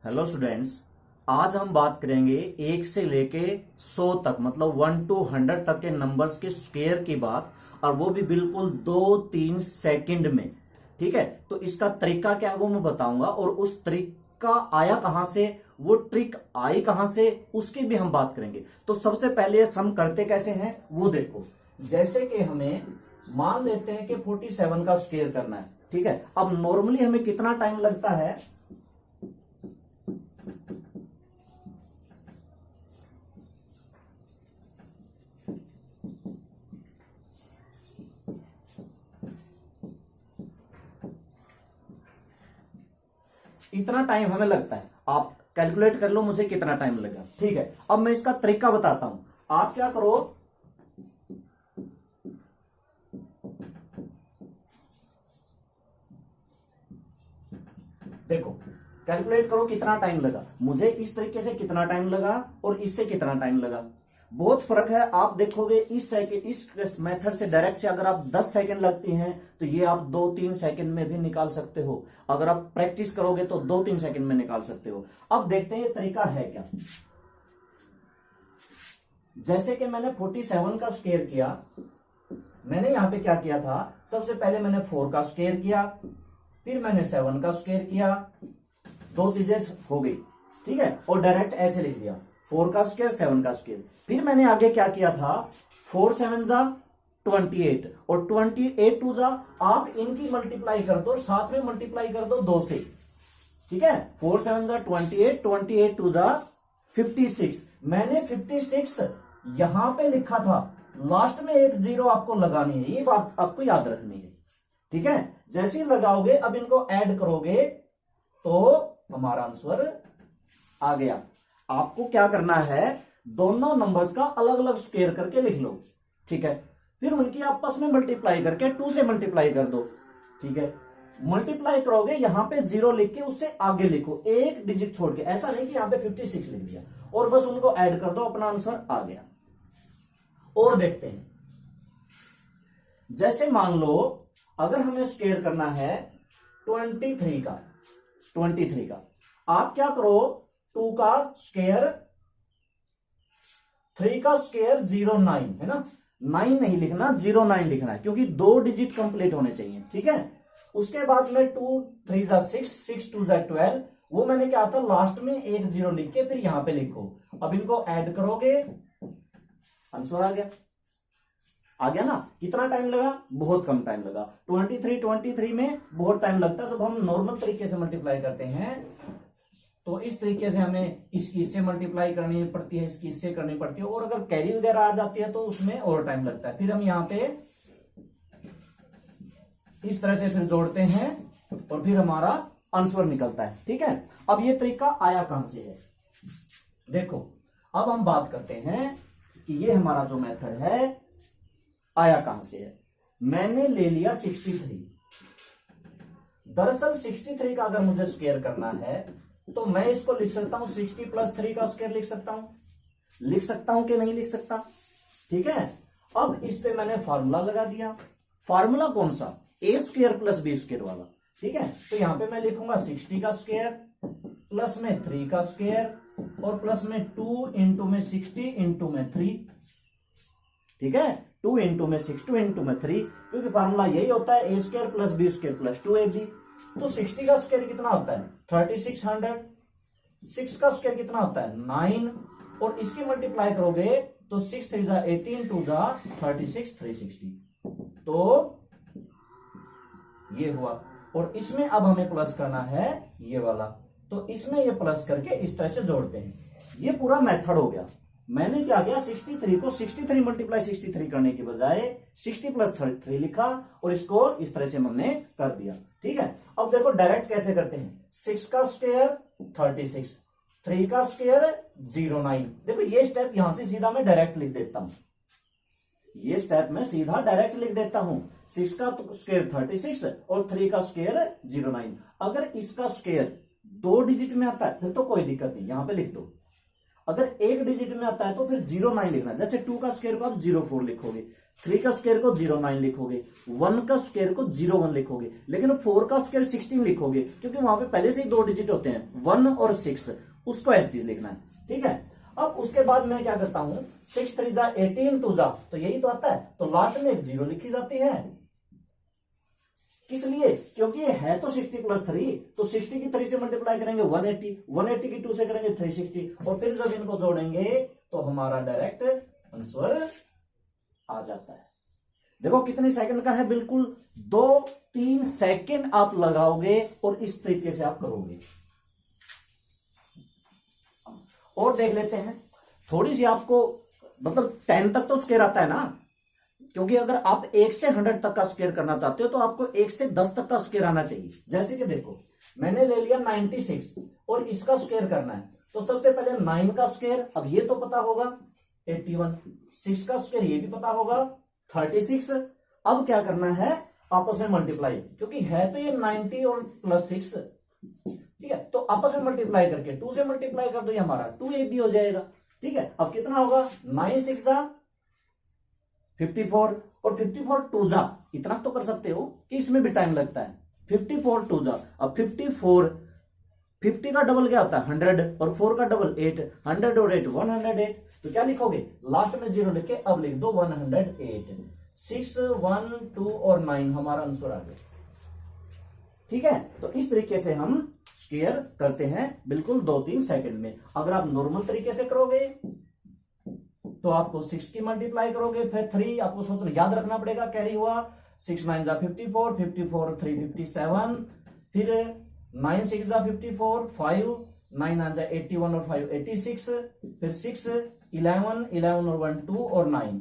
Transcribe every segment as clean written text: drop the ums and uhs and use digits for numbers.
Hello students. आज हम बात करेंगे 1 से लेके 100 तक मतलब 1 to 100 तक के नंबर्स के स्क्वायर की बात, और वो भी बिल्कुल 2-3 सेकंड में। ठीक है, तो इसका तरीका क्या है वो मैं बताऊंगा, और उस तरीका आया कहां से, वो ट्रिक आई कहां से, उसकी भी हम बात करेंगे। तो सबसे पहले सम करते कैसे हैं वो देखो। जैसे कि हमें मान लेते हैं कि 47 का स्क्वायर करना है। ठीक है, अब नॉर्मली हमें कितना टाइम लगता है, इतना टाइम हमें लगता है। आप कैलकुलेट कर लो मुझे कितना टाइम लगा। ठीक है, अब मैं इसका तरीका बताता हूं। आप क्या करो, देखो कैलकुलेट करो कितना टाइम लगा मुझे, इस तरीके से कितना टाइम लगा और इससे कितना टाइम लगा। बहुत फर्क है। आप देखोगे इस सेकंड, इस मेथड से डायरेक्ट से अगर आप 10 सेकंड लगती हैं तो ये आप 2-3 सेकंड में भी निकाल सकते हो। अगर आप प्रैक्टिस करोगे तो 2-3 सेकंड में निकाल सकते हो। अब देखते हैं ये तरीका है क्या। जैसे कि मैंने 47 का स्क्वायर किया, मैंने यहां पे क्या किया था, सबसे पहले मैंने 4 का स्क्वायर किया, फिर मैंने 7 का स्क्वायर किया। दो चीजें हो गई। ठीक है, और डायरेक्ट ऐसे लिख दिया 4 का स्क्वायर 7 का स्क्वायर। फिर मैंने आगे क्या किया था, 4 7 जा 28 और 28 2 जा, आप इनकी मल्टीप्लाई कर दो और साथ में मल्टीप्लाई कर दो 2 से। ठीक है, 4 7 जा 28, 28 2 जा 56। मैंने 56 यहां पे लिखा था, लास्ट में एक जीरो आपको लगानी है, ये बात आपको याद रखनी है। ठीक है, जैसे ही लगाओगे अब इनको ऐड करोगे तो हमारा आंसर आ गया। आपको क्या करना है, दोनों नंबर्स का अलग अलग स्क्वायर करके लिख लो। ठीक है, फिर उनकी आपस में मल्टीप्लाई करके 2 से मल्टीप्लाई कर दो। ठीक है, मल्टीप्लाई करोगे यहां पे 0 लिख के उससे आगे लिखो, एक डिजिट छोड़ के। ऐसा नहीं कि यहां पे 56 लिख दिया और बस उनको ऐड कर दो, अपना आंसर आ गया। और देखते हैं, जैसे मान लो अगर हमें स्क्वायर करना है 23 का, आप क्या करो, 2 का स्क्वायर, 3 का स्क्वायर 09 है ना, 9 नहीं लिखना, 09 लिखना है, क्योंकि 2 डिजिट कंप्लीट होने चाहिए। ठीक है, उसके बाद में 2 3 जा 6, 6 2 जा 12, वो मैंने क्या था, लास्ट में एक 0 लिख के फिर यहां पे लिखो। अब इनको ऐड करोगे, आंसर आ गया। आ गया ना। कितना टाइम लगा, बहुत कम टाइम लगा। 23 में बहुत टाइम लगता है। जब हम नॉर्मल तरीके से मल्टीप्लाई करते हैं तो इस तरीके से हमें इसकी इससे मल्टीप्लाई करनी पड़ती है, इसकी इससे करनी पड़ती है, और अगर कैरी वगैरह आ जाती है तो उसमें और टाइम लगता है। फिर हम यहां पे इस तरह से फिर जोड़ते हैं और फिर हमारा आंसर निकलता है। ठीक है, अब ये तरीका आया कहां से है, देखो। अब हम बात करते हैं कि ये हमारा जो मेथड है आया कहां से है। मैंने ले लिया 63। दरअसल 63 का अगर मुझे स्क्वायर करना है तो मैं इसको लिख सकता हूं 60 + 3 का स्क्वायर लिख सकता हूं कि नहीं लिख सकता। ठीक है, अब इस पे मैंने फार्मूला लगा दिया। फार्मूला कौन सा, a² + b² वाला। ठीक है, तो यहां पे मैं लिखूंगा 60 का स्क्वायर प्लस में 3 का स्क्वायर और प्लस में 2 इंटू में 60 इंटू में 3। ठीक है, 2 इंटू में 6, 2 इंटू में 3, क्योंकि फार्मूला यही होता है a² + b² + 2ab। तो 60 का स्क्वायर कितना होता है 3600, 6 का स्क्वायर कितना होता है 9, और इसकी मल्टीप्लाई करोगे तो 6 3 जा 18, 2 जा 36, 360। तो ये हुआ, और इसमें अब हमें प्लस करना है ये वाला, तो इसमें ये प्लस करके इस तरह से जोड़ते हैं। ये पूरा मेथड हो गया। मैंने क्या किया, 63 को 63 × 63 करने के बजाय 60 + 3 लिखा और इसको इस तरह से हमने कर दिया। ठीक है, अब देखो डायरेक्ट कैसे करते हैं। 6 का स्क्वायर 36, 3 का स्क्वायर 09। देखो ये स्टेप यहां से सीधा मैं डायरेक्ट लिख देता हूं, ये स्टेप मैं सीधा डायरेक्ट लिख देता हूं। 6 का स्क्वायर 36 और 3 का स्क्वायर 09। अगर इसका स्क्वायर 2 डिजिट में आता है फिर तो कोई दिक्कत नहीं, यहां पे लिख दो। अगर एक डिजिट में आता है तो फिर 09 लिखना। जैसे 2 का स्क्वायर को आप 04 लिखोगे, 3 का स्क्वायर को 09 लिखोगे, 1 का स्क्वायर को 01 लिखोगे, लेकिन 4 का स्क्वायर 16 लिखोगे क्योंकि वहां पे पहले से ही 2 डिजिट होते हैं 1 और 6, उसको एज इट लिखना है। ठीक है, अब उसके बाद मैं क्या करता हूं, 6 3 जा 18 2 जा, तो यही तो आता है, तो लास्ट में एक 0 लिखी जाती है। किस लिए? क्योंकि ये है तो 60 प्लस 3, तो 60 की 3 से मल्टीप्लाई करेंगे 180, 180 की 2 से करेंगे 360, और फिर जब इनको जोड़ेंगे तो हमारा डायरेक्ट आंसर आ जाता है। देखो कितने सेकंड का है, बिल्कुल 2-3 सेकंड आप लगाओगे और इस तरीके से आप करोगे। और देख लेते हैं, थोड़ी सी आपको मतलब 10 तक तो स्क्वायर आता है ना, क्योंकि अगर आप 1 से 100 तक का स्क्वायर करना चाहते हो तो आपको 1 से 10 तक का स्क्वायर आना चाहिए। जैसे कि देखो मैंने ले लिया 96 और इसका स्क्वायर करना है, तो सबसे पहले 9 का स्क्वायर, अब ये तो पता होगा 81, 6 का स्क्वायर ये भी पता होगा 36। अब क्या करना है, आपस में मल्टीप्लाई, क्योंकि है तो ये 90 और प्लस 6, ठीक है, तो आपस में मल्टीप्लाई करके 2 से मल्टीप्लाई कर दो, ये हमारा 2ab हो जाएगा। ठीक है, अब कितना होगा, 9 6 जा 54 और 54 2 जा, इतना तो कर सकते हो कि इसमें भी टाइम लगता है, 54 2 जा, अब 54, 50 का डबल क्या होता है 100 और 4 का डबल 8, 100 और 8 108, तो क्या लिखोगे, लास्ट में 0 लिख के अब लिख दो 108, 6 1 2 और 9 हमारा आंसर आ गया। ठीक है, तो इस तरीके से हम स्क्वायर करते हैं बिल्कुल 2-3 सेकंड में। अगर आप नॉर्मल तरीके से करोगे तो आपको 6 की मल्टीप्लाई करोगे, फिर 3 आपको सोचना याद रखना पड़ेगा, कैरी हुआ 6 9 जा 54, 54 3 57, फिर 9 6 जा 54, 5 9 9 जा 81 और 5 86, फिर 6 11 11 और 1 2 और 9।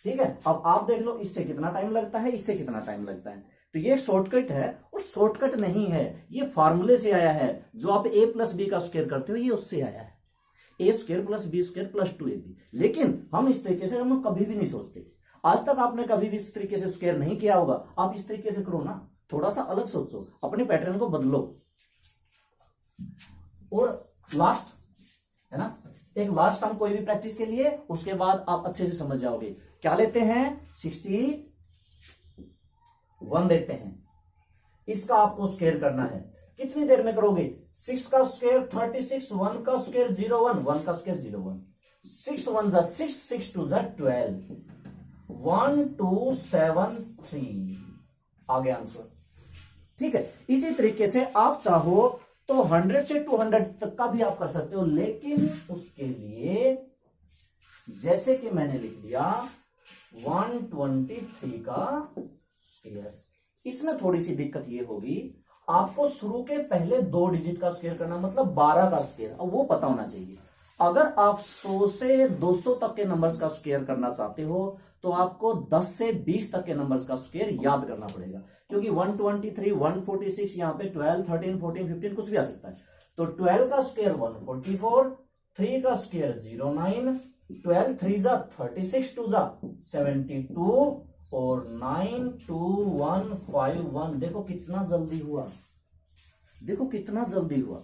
ठीक है, अब आप देख लो इससे कितना टाइम लगता है, इससे कितना टाइम लगता है। तो ये शॉर्टकट है और शॉर्टकट नहीं है, ये फार्मूले से आया है। जो आप a प्लस बी का स्क्वायर करते हो ये उससे आया है, A square plus B square plus 2ab। लेकिन हम इस तरीके से हम कभी भी नहीं सोचते, आज तक आपने कभी भी इस तरीके से स्क्वायर नहीं किया होगा। आप इस तरीके से करो ना, थोड़ा सा अलग सोचो, अपने पैटर्न को बदलो। और लास्ट है ना, एक लास्ट सम कोई भी प्रैक्टिस के लिए, उसके बाद आप अच्छे से समझ जाओगे। क्या लेते हैं, 61 देते हैं, इसका आपको स्क्वायर करना है। कितनी देर में करोगे, 6 का स्क्वायर 36, 1 का स्क्वायर 01, 1 का स्क्वायर 01, 6 1 जा 6, 6 2 जा 12, 1 2 7 3 आ गया आंसर। ठीक है, इसी तरीके से आप चाहो तो 100 से 200 तक का भी आप कर सकते हो, लेकिन उसके लिए जैसे कि मैंने लिख दिया 123 का स्क्वायर। इसमें थोड़ी सी दिक्कत ये होगी, आपको शुरू के पहले 2 डिजिट का स्क्वायर करना, मतलब 12 का स्क्वायर, अब वो पता होना चाहिए। अगर आप 100 से 200 तक के नंबर्स का स्क्वायर करना चाहते हो तो आपको 10 से 20 तक के नंबर्स का स्क्वायर याद करना पड़ेगा, क्योंकि 123 146 यहाँ पे 12 13 14 15 कुछ भी आ सकता है। तो 12 का स्क्वायर 144, 3 का स्क्वायर 09, 12 3 जा 36, 2 जा 72 और 9 2 1 5 1। देखो कितना जल्दी हुआ, देखो कितना जल्दी हुआ,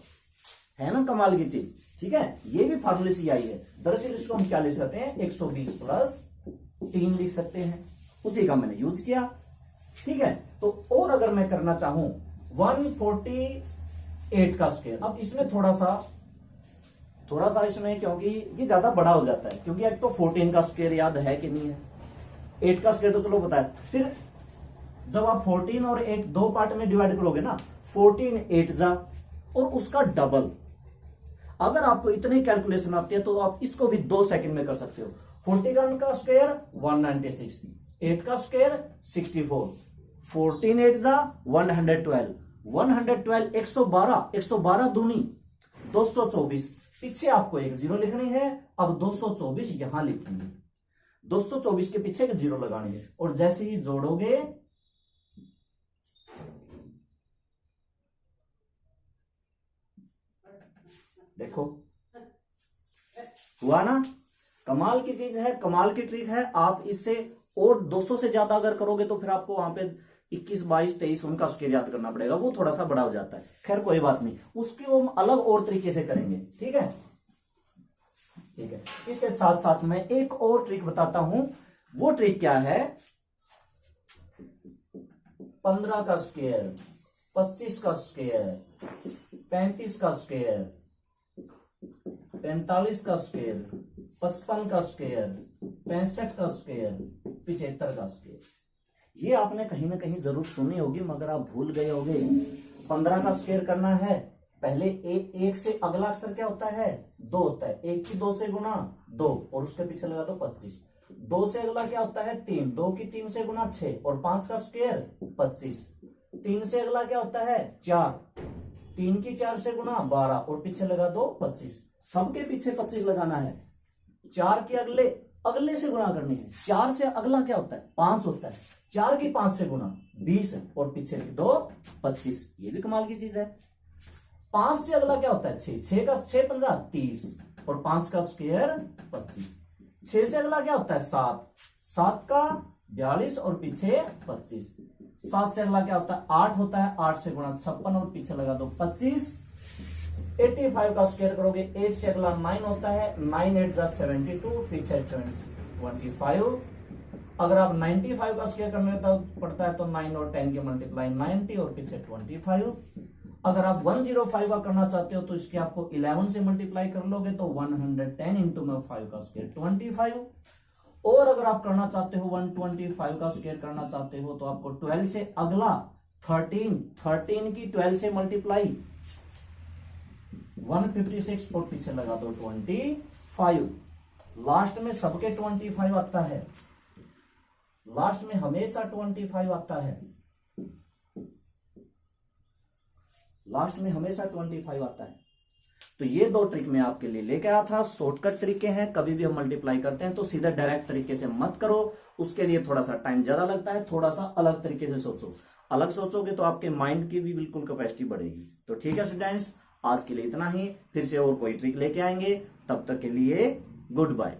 है ना कमाल की चीज। ठीक है, ये भी फार्मूले से आई है। दरअसल इसको हम क्या लिख सकते हैं, 120 प्लस 3 लिख सकते हैं, उसी का मैंने यूज किया। ठीक है, तो और अगर मैं करना चाहूं 148 का स्क्वायर, अब इसमें थोड़ा सा इसमें, क्योंकि ये ज्यादा बड़ा हो जाता है, क्योंकि एक तो 14 का स्क्वायर याद है कि नहीं है, 8 का स्क्वायर तो चलो पता है। फिर जब आप 14 और 8 दो पार्ट में डिवाइड करोगे ना, 14 8 जा और उसका डबल। अगर आपको इतनी कैलकुलेशन आती है तो आप इसको भी 2 सेकंड में कर सकते हो। 41 का स्क्वायर 196, 8 का स्क्वायर 64, 14 8 जा 112, 112 112, 112 दूनी 224, पीछे आपको एक 0 लिखनी है। अब 224 यहां लिखेंगे, 224 के पीछे एक 0 लगानी है, और जैसे ही जोड़ोगे देखो हुआ ना, कमाल की चीज है, कमाल की ट्रिक है। आप इससे और 200 से ज्यादा अगर करोगे तो फिर आपको वहां पे 21 22 23 उनका स्क्वायर याद करना पड़ेगा, वो थोड़ा सा बड़ा हो जाता है। खैर कोई बात नहीं, उसकी हम अलग और तरीके से करेंगे। ठीक है, ठीक है। इसके साथ साथ मैं एक और ट्रिक बताता हूं, वो ट्रिक क्या है, 15 का स्क्वायर, 25 का स्क्वायर, 35 का स्क्वायर, 45 का स्क्वायर, 55 का स्क्वायर, 65 का स्क्वायर, 75 का स्क्वायर। ये आपने कहीं ना कहीं जरूर सुनी होगी मगर आप भूल गए होंगे। 15 का स्क्वायर करना है, पहले एक से अगला अक्षर क्या होता है, 2 होता है, 1 की 2 से गुना 2 और उसके पीछे लगा दो 25। 2 से अगला क्या होता है 3, 2 की 3 से गुना 6 और 5 का स्क्वायर 25। 3 से अगला क्या होता है 4, 3 की 4 से गुना 12 और पीछे लगा दो 25। सबके पीछे 25 लगाना है। 4 के अगले से गुणा करनी है। 4 से अगला क्या होता है 5 होता है, 4 की 5 से गुना 20 और पीछे लिख दो 25। ये भी कमाल की चीज है। 5 से अगला क्या होता है 6, 6 का 6 पंजा 30 और 5 का स्क्वायर 25। 6 से अगला क्या होता है 7, 7 का 42 और पीछे 25। 7 से अगला क्या होता है 8 होता है, 8 से गुणा 56 और पीछे लगा दो 25। 85 का स्क्वायर करोगे, 8 से अगला 9 होता है, 9 8 जा 72 पीछे 25। अगर आप 95 का स्क्वायर करने पड़ता है तो 9 और 10 की मल्टीप्लाई 90 और पीछे 25। अगर आप 105 का करना चाहते हो तो इसके आपको 11 से मल्टीप्लाई कर लोगे तो 110 इंटू में 5 का स्क्वायर 25। और अगर आप करना चाहते हो 125 का स्क्वायर करना चाहते हो तो आपको 12 से अगला 13 की 12 से मल्टीप्लाई 156 और पीछे लगा दो 25। लास्ट में सबके 25 आता है, लास्ट में हमेशा 25 आता है, लास्ट में हमेशा 25 आता है। तो ये 2 ट्रिक मैं आपके लिए लेके आया था। शॉर्टकट तरीके हैं, कभी भी हम मल्टीप्लाई करते हैं तो सीधा डायरेक्ट तरीके से मत करो, उसके लिए थोड़ा सा टाइम ज्यादा लगता है। थोड़ा सा अलग तरीके से सोचो, अलग सोचोगे तो आपके माइंड की भी बिल्कुल कैपेसिटी बढ़ेगी। तो ठीक है स्टूडेंट्स, आज के लिए इतना ही, फिर से और कोई ट्रिक लेके आएंगे, तब तक के लिए गुड बाय।